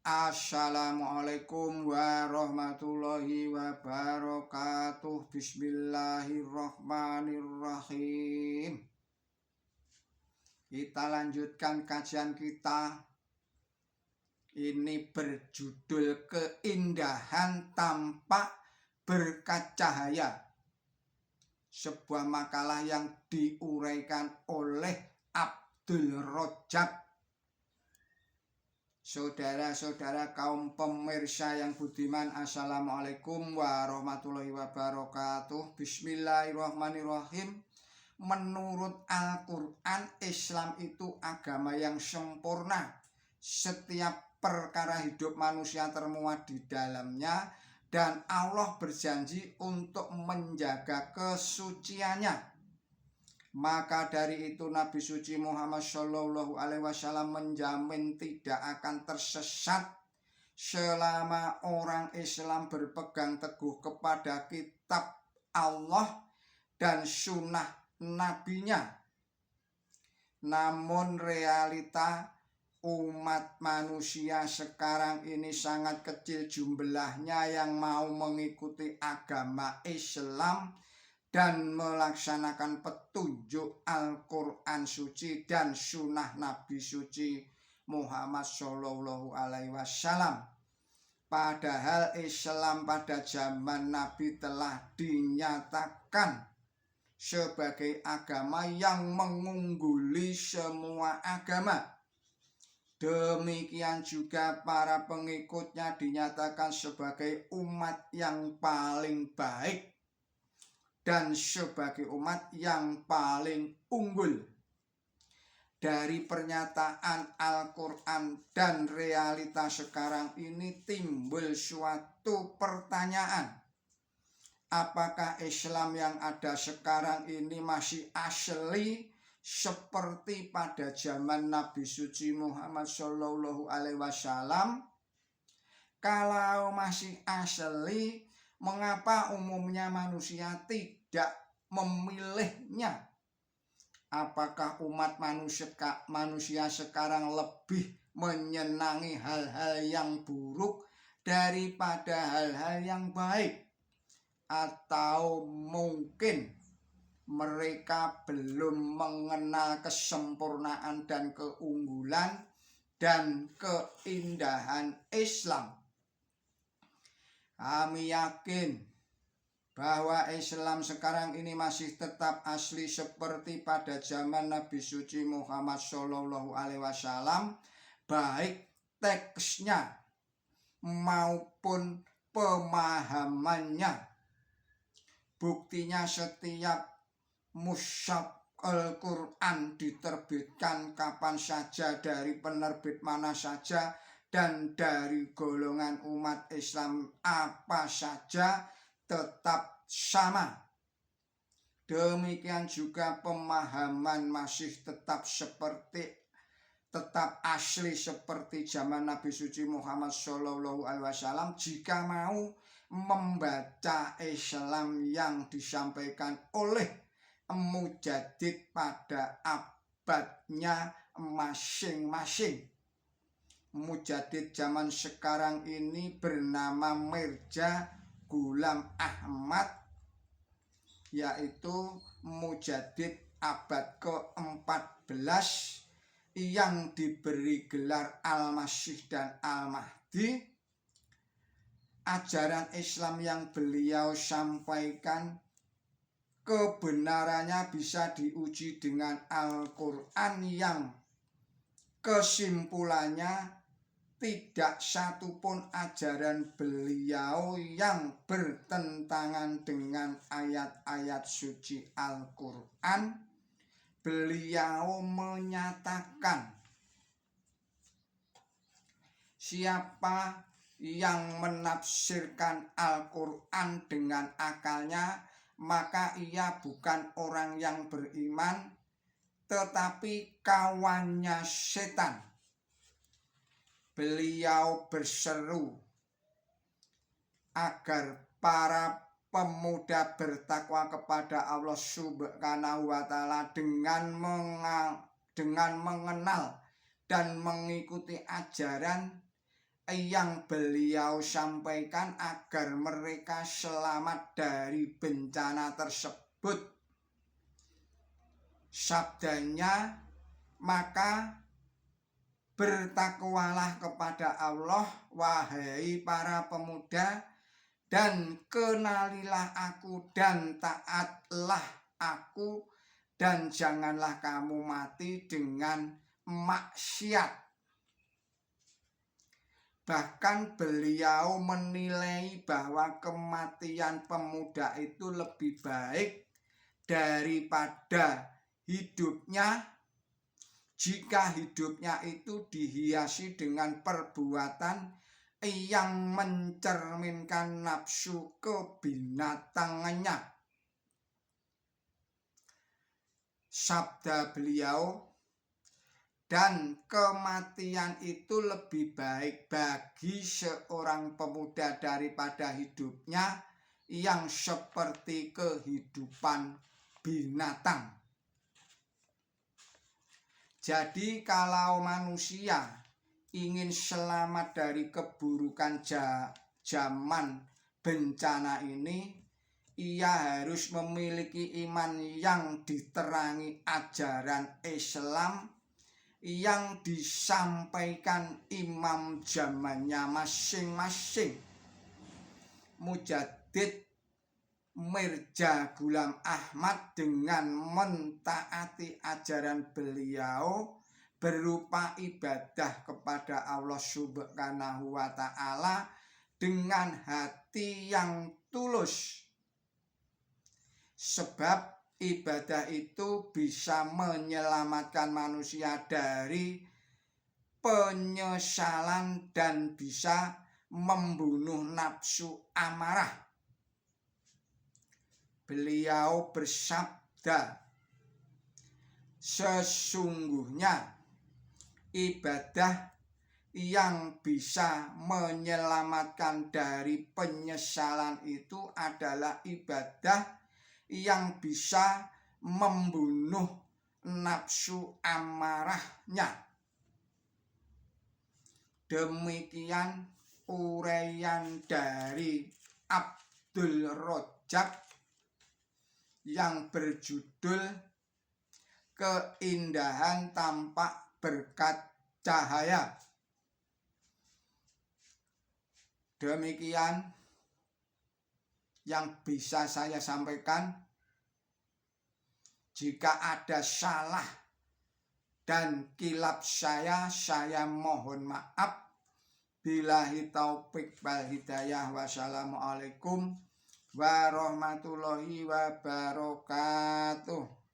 Assalamualaikum warahmatullahi wabarakatuh. Bismillahirrahmanirrahim. Kita lanjutkan kajian kita. Ini berjudul Keindahan Tampak Berkat Cahaya. Sebuah makalah yang diuraikan oleh Abdul Rojak. Saudara-saudara kaum pemirsa yang budiman, assalamualaikum warahmatullahi wabarakatuh. Bismillahirrahmanirrahim. Menurut Al-Quran, Islam itu agama yang sempurna. Setiap perkara hidup manusia termuat di dalamnya, dan Allah berjanji untuk menjaga kesuciannya. Maka dari itu Nabi suci Muhammad Shallallahu Alaihi Wasallam menjamin tidak akan tersesat selama orang Islam berpegang teguh kepada kitab Allah dan sunnah nabinya. Namun realita umat manusia sekarang ini sangat kecil jumlahnya yang mau mengikuti agama Islam dan melaksanakan petunjuk Al-Quran suci dan sunnah Nabi suci Muhammad Shallallahu Alaihi Wasallam. Padahal Islam pada zaman Nabi telah dinyatakan sebagai agama yang mengungguli semua agama. Demikian juga para pengikutnya dinyatakan sebagai umat yang paling baik dan sebagai umat yang paling unggul. Dari pernyataan Al-Quran dan realita sekarang ini timbul suatu pertanyaan. Apakah Islam yang ada sekarang ini masih asli seperti pada zaman Nabi suci Muhammad Shallallahu Alaihi Wasallam? Kalau masih asli, mengapa umumnya manusia tidak memilihnya? Apakah umat manusia sekarang lebih menyenangi hal-hal yang buruk daripada hal-hal yang baik? Atau mungkin mereka belum mengenal kesempurnaan dan keunggulan dan keindahan Islam? Kami yakin bahwa Islam sekarang ini masih tetap asli seperti pada zaman Nabi suci Muhammad Shallallahu Alaihi Wasallam, baik teksnya maupun pemahamannya. Buktinya setiap mushaf Al-Quran diterbitkan kapan saja dari penerbit mana saja dan dari golongan umat Islam apa saja tetap sama. Demikian juga pemahaman masih tetap asli seperti zaman Nabi suci Muhammad Shallallahu Alaihi Wasallam. Jika mau membaca Islam yang disampaikan oleh Mujaddid pada abadnya masing-masing. Mujaddid zaman sekarang ini bernama Mirza Ghulam Ahmad, yaitu Mujaddid abad ke-14 yang diberi gelar Al-Masih dan Al-Mahdi. Ajaran Islam yang beliau sampaikan kebenarannya bisa diuji dengan Al-Quran yang kesimpulannya tidak satupun ajaran beliau yang bertentangan dengan ayat-ayat suci Al-Quran. Beliau menyatakan, siapa yang menafsirkan Al-Quran dengan akalnya, maka ia bukan orang yang beriman, tetapi kawannya setan. Beliau berseru agar para pemuda bertakwa kepada Allah Subhanahu wa Ta'ala dengan mengenal dan mengikuti ajaran yang beliau sampaikan agar mereka selamat dari bencana tersebut. Sabdanya, maka bertakwalah kepada Allah, wahai para pemuda, dan kenalilah aku dan taatlah aku, dan janganlah kamu mati dengan maksiat. Bahkan beliau menilai bahwa kematian pemuda itu lebih baik daripada hidupnya jika hidupnya itu dihiasi dengan perbuatan yang mencerminkan nafsu kebinatangannya. Sabda beliau, dan kematian itu lebih baik bagi seorang pemuda daripada hidupnya yang seperti kehidupan binatang. Jadi kalau manusia ingin selamat dari keburukan zaman bencana ini, ia harus memiliki iman yang diterangi ajaran Islam yang disampaikan imam zamannya masing-masing. Mujaddid Mirza Ghulam Ahmad dengan mentaati ajaran beliau berupa ibadah kepada Allah Subhanahu wa Ta'ala dengan hati yang tulus. Sebab ibadah itu bisa menyelamatkan manusia dari penyesalan dan bisa membunuh nafsu amarah. Beliau bersabda, sesungguhnya ibadah yang bisa menyelamatkan dari penyesalan itu adalah ibadah yang bisa membunuh nafsu amarahnya. Demikian uraian dari Abdul Rojak yang berjudul Keindahan Tampak Berkat Cahaya. Demikian yang bisa saya sampaikan. Jika ada salah dan kilap saya mohon maaf. Billahi taufik wal hidayah. Wassalamualaikum warahmatullahi wabarakatuh.